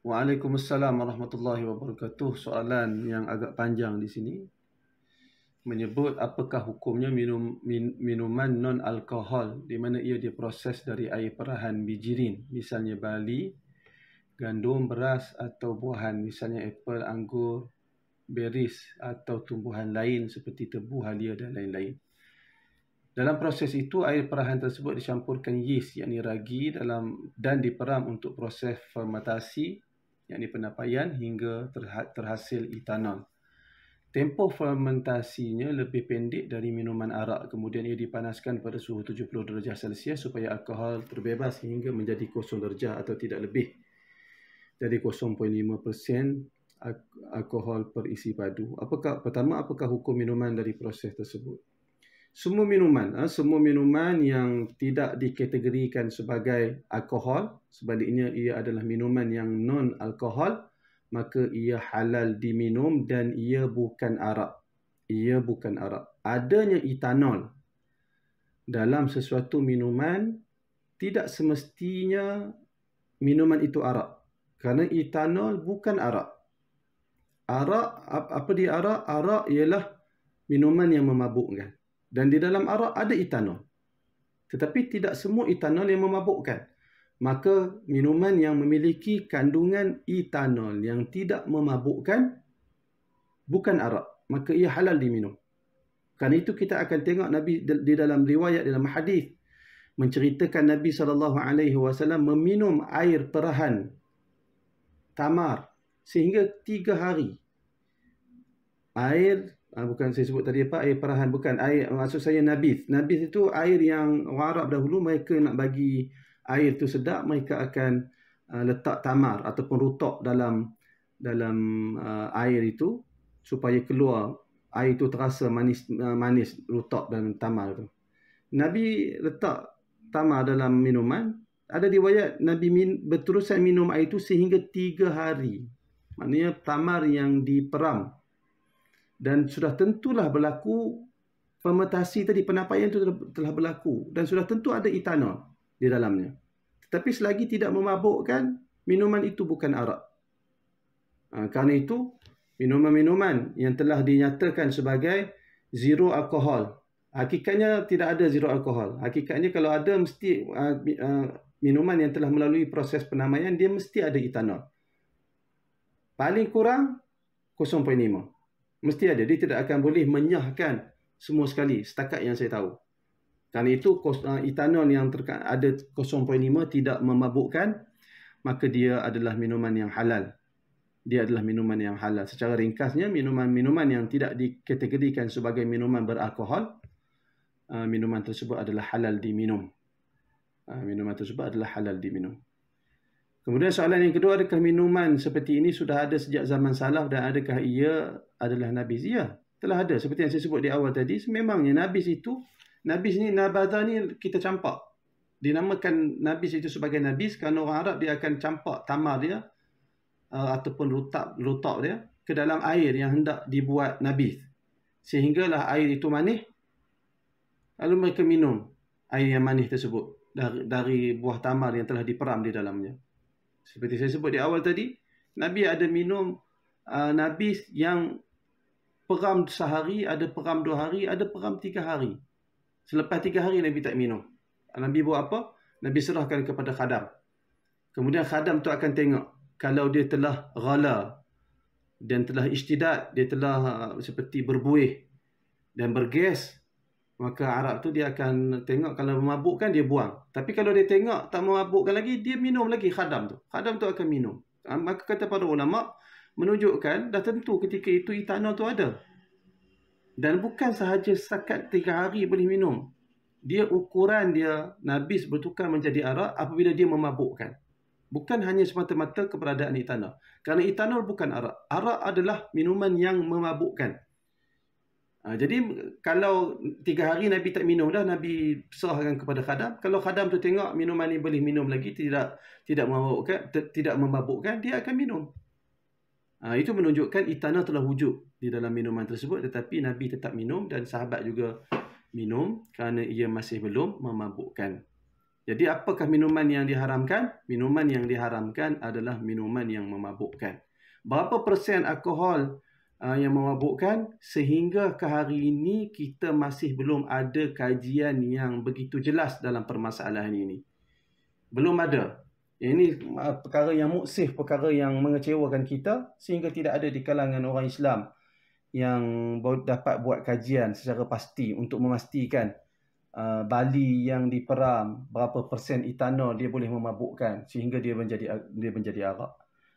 Waalaikumsalam warahmatullahi wabarakatuh. Soalan yang agak panjang di sini menyebut apakah hukumnya minuman non-alkohol di mana ia diproses dari air perahan bijirin, misalnya barley, gandum, beras atau buahan, misalnya apel, anggur, berries atau tumbuhan lain seperti tebu, halia dan lain-lain. Dalam proses itu, air perahan tersebut dicampurkan yeast, yakni ragi dan diperam untuk proses fermentasi, yakni penapaian hingga terhasil etanol. Tempoh fermentasinya lebih pendek dari minuman arak. Kemudian ia dipanaskan pada suhu 70 darjah Celsius supaya alkohol terbebas hingga menjadi 0 darjah atau tidak lebih. Jadi 0.5% alkohol per isi padu. Apakah hukum minuman dari proses tersebut? Semua minuman yang tidak dikategorikan sebagai alkohol, sebaliknya ia adalah minuman yang non-alkohol, maka ia halal diminum dan ia bukan arak. Adanya etanol dalam sesuatu minuman tidak semestinya minuman itu arak. Kerana etanol bukan arak. Apa dia arak? Arak ialah minuman yang memabukkan. Dan di dalam arak ada etanol. Tetapi tidak semua etanol yang memabukkan. Maka minuman yang memiliki kandungan etanol yang tidak memabukkan bukan arak. Maka ia halal diminum. Kerana itu kita akan tengok Nabi di dalam riwayat, dalam hadis menceritakan Nabi SAW meminum air perahan tamar sehingga 3 hari. Bukan saya sebut tadi apa, air perahan, bukan air, maksud saya nabis. Nabis itu air yang orang Arab dahulu mereka nak bagi air tu sedap, mereka akan letak tamar ataupun rutok dalam air itu supaya keluar air itu terasa manis rutok dan tamar tu. Nabi letak tamar dalam minuman. Ada riwayat Nabi berterusan minum air itu sehingga 3 hari. Maknanya tamar yang diperam. Dan sudah tentulah berlaku fermentasi tadi, penapaian itu telah berlaku. Dan sudah tentu ada etanol di dalamnya. Tetapi selagi tidak memabukkan, minuman itu bukan arak. Kerana itu, minuman-minuman yang telah dinyatakan sebagai zero alkohol, hakikatnya tidak ada zero alkohol. Hakikatnya kalau ada, mesti minuman yang telah melalui proses penamaian, dia mesti ada etanol. Paling kurang 0.5. Mesti ada. Dia tidak akan boleh menyahkan semua sekali, setakat yang saya tahu. Kerana itu etanol yang ada 0.5 tidak memabukkan, maka dia adalah minuman yang halal. Secara ringkasnya, minuman-minuman yang tidak dikategorikan sebagai minuman beralkohol, minuman tersebut adalah halal diminum. Kemudian soalan yang kedua, adakah minuman seperti ini sudah ada sejak zaman salaf dan adakah ia adalah nabis? Ya, telah ada. Seperti yang saya sebut di awal tadi, memangnya nabis ni, nabadha ni kita campak. Dinamakan nabis itu sebagai nabis kerana orang Arab dia akan campak tamar dia ataupun rutab dia ke dalam air yang hendak dibuat nabis. Sehinggalah air itu manis. Lalu mereka minum air yang manis tersebut dari buah tamar yang telah diperam di dalamnya. Seperti saya sebut di awal tadi, Nabi ada minum nabis yang peram sehari, ada peram 2 hari, ada peram 3 hari. Selepas 3 hari Nabi tak minum. Nabi buat apa? Nabi serahkan kepada khadam. Kemudian khadam tu akan tengok kalau dia telah ghala dan telah ishtidad, dia telah seperti berbuih dan bergas, maka Arab tu dia akan tengok kalau memabukkan dia buang. Tapi kalau dia tengok tak memabukkan lagi, dia minum lagi khadam tu. Khadam tu akan minum. Maka kata para ulama menunjukkan dah tentu ketika itu etanol tu ada. Dan bukan sahaja setakat 3 hari boleh minum. Dia ukuran dia nabis bertukar menjadi arak apabila dia memabukkan. Bukan hanya semata-mata keberadaan etanol. Kerana etanol bukan arak. Arak adalah minuman yang memabukkan. Jadi kalau 3 hari Nabi tak minum dah, Nabi serahkan kepada khadam. Kalau khadam tu tengok minuman ni boleh minum lagi, tidak memabukkan, dia akan minum. Itu menunjukkan etanol telah wujud di dalam minuman tersebut, tetapi Nabi tetap minum dan sahabat juga minum kerana ia masih belum memabukkan. Jadi apakah minuman yang diharamkan? Minuman yang diharamkan adalah minuman yang memabukkan. Berapa persen alkohol yang memabukkan? Sehingga ke hari ini kita masih belum ada kajian yang begitu jelas dalam permasalahan ini. Belum ada. Ini perkara yang muksif, perkara yang mengecewakan kita sehingga tidak ada di kalangan orang Islam yang dapat buat kajian secara pasti untuk memastikan bali yang diperam berapa persen etanol dia boleh memabukkan sehingga dia menjadi arak.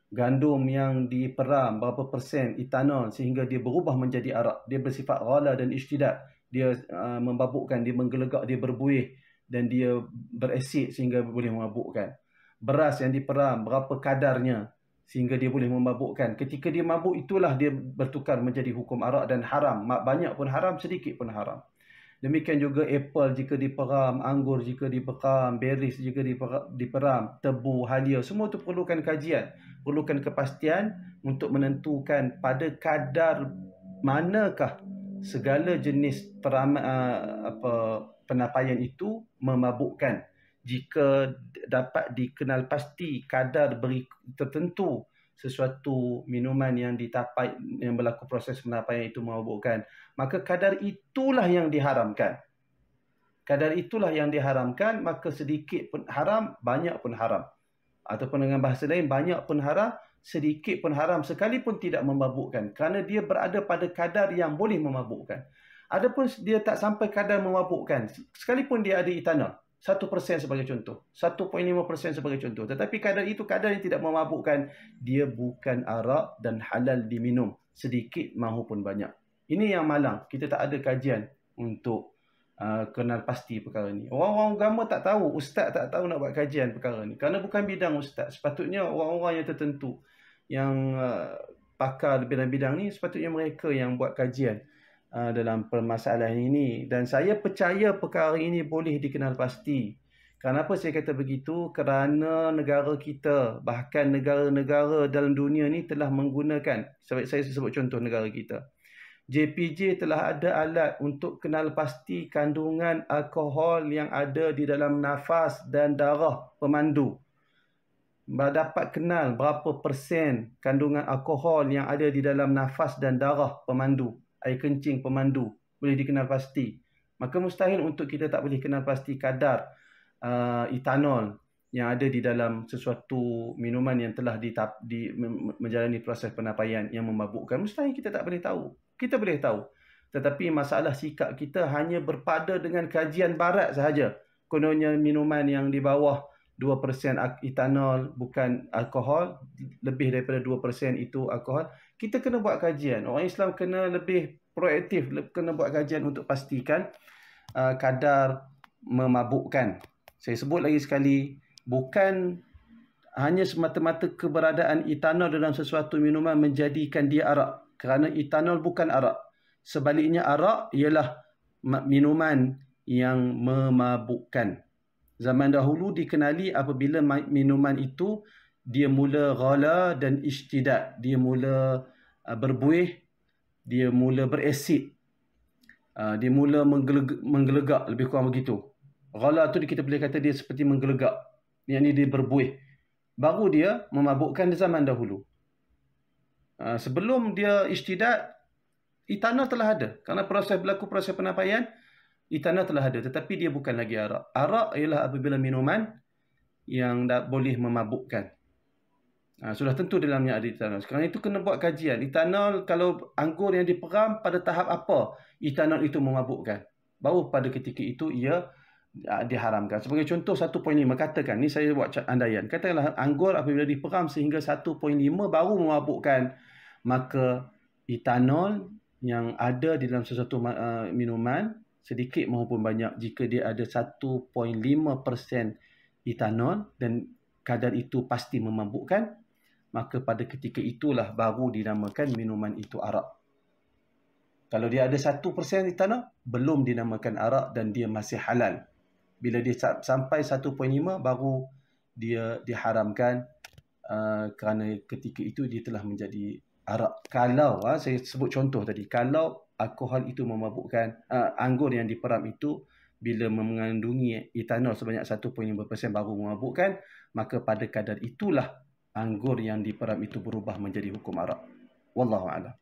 Gandum yang diperam berapa persen etanol sehingga dia berubah menjadi arak. Dia bersifat ghala dan ishtidad. Dia memabukkan, dia menggelegak, dia berbuih dan dia berasid sehingga boleh memabukkan. Beras yang diperam berapa kadarnya sehingga dia boleh memabukkan. Ketika dia mabuk itulah dia bertukar menjadi hukum arak dan haram. Banyak pun haram, sedikit pun haram. Demikian juga apple jika diperam, anggur jika diperam, berries jika diperam, tebu, halia, semua itu perlukan kajian, perlukan kepastian untuk menentukan pada kadar manakah segala jenis penapaian itu memabukkan. Jika dapat dikenal pasti kadar tertentu sesuatu minuman yang ditapai, yang berlaku proses penapaian itu memabukkan, maka kadar itulah yang diharamkan. Kadar itulah yang diharamkan, maka sedikit pun haram, banyak pun haram. Ataupun dengan bahasa lain, banyak pun haram, sedikit pun haram, sekalipun tidak memabukkan. Kerana dia berada pada kadar yang boleh memabukkan. Adapun dia tak sampai kadar memabukkan, sekalipun dia ada etanol, 1% sebagai contoh, 1.5% sebagai contoh. Tetapi kadar itu kadar yang tidak memabukkan, dia bukan arak dan halal diminum, sedikit mahupun banyak. Ini yang malang, kita tak ada kajian untuk kenal pasti perkara ni. Orang-orang agama tak tahu, ustaz tak tahu nak buat kajian perkara ni. Kerana bukan bidang ustaz. Sepatutnya orang-orang yang tertentu, yang pakar bidang-bidang ni, sepatutnya mereka yang buat kajian dalam permasalahan ini. Dan saya percaya perkara ini boleh dikenal pasti. Kenapa saya kata begitu? Kerana negara kita, bahkan negara-negara dalam dunia ni telah menggunakan, saya sebut contoh negara kita, JPJ telah ada alat untuk kenal pasti kandungan alkohol yang ada di dalam nafas dan darah pemandu. Dapat kenal berapa persen kandungan alkohol yang ada di dalam nafas dan darah pemandu, air kencing pemandu, boleh dikenal pasti. Maka mustahil untuk kita tak boleh kenal pasti kadar etanol yang ada di dalam sesuatu minuman yang telah menjalani proses penapaian yang memabukkan. Mustahil kita tak boleh tahu. Kita boleh tahu. Tetapi masalah sikap kita hanya berpada dengan kajian barat sahaja. Kononnya minuman yang di bawah 2% etanol bukan alkohol, lebih daripada 2% itu alkohol. Kita kena buat kajian. Orang Islam kena lebih proaktif, kena buat kajian untuk pastikan kadar memabukkan. Saya sebut lagi sekali, bukan hanya semata-mata keberadaan etanol dalam sesuatu minuman menjadikan dia arak. Kerana etanol bukan arak. Sebaliknya arak ialah minuman yang memabukkan. Zaman dahulu dikenali apabila minuman itu dia mula ghala dan ishtidad. Dia mula berbuih, dia mula berasid, dia mula menggelegak, lebih kurang begitu. Ghala tu kita boleh kata dia seperti menggelegak. Yang ni dia berbuih. Baru dia memabukkan di zaman dahulu. Sebelum dia ishtidad, etanol telah ada. Kerana berlaku proses penapaian, etanol telah ada. Tetapi dia bukan lagi arak. Arak ialah apabila minuman yang boleh memabukkan. Sudah tentu dalamnya ada etanol. Sekarang itu kena buat kajian. Etanol, kalau anggur yang diperam, pada tahap apa etanol itu memabukkan? Baru pada ketika itu ia diharamkan. Sebagai contoh 1.5, katakan, ni saya buat andaian. Katakanlah anggur apabila diperam sehingga 1.5 baru memabukkan, maka etanol yang ada di dalam sesuatu minuman, sedikit maupun banyak, jika dia ada 1.5% etanol dan kadar itu pasti memabukkan, maka pada ketika itulah baru dinamakan minuman itu arak. Kalau dia ada 1% etanol, belum dinamakan arak dan dia masih halal. Bila dia sampai 1.5 baru dia diharamkan, kerana ketika itu dia telah menjadi arak. Kalau saya sebut contoh tadi, kalau alkohol itu memabukkan, anggur yang diperam itu bila mengandungi etanol sebanyak 1.5% baru memabukkan, maka pada kadar itulah anggur yang diperam itu berubah menjadi hukum arak. Wallahu a'lam.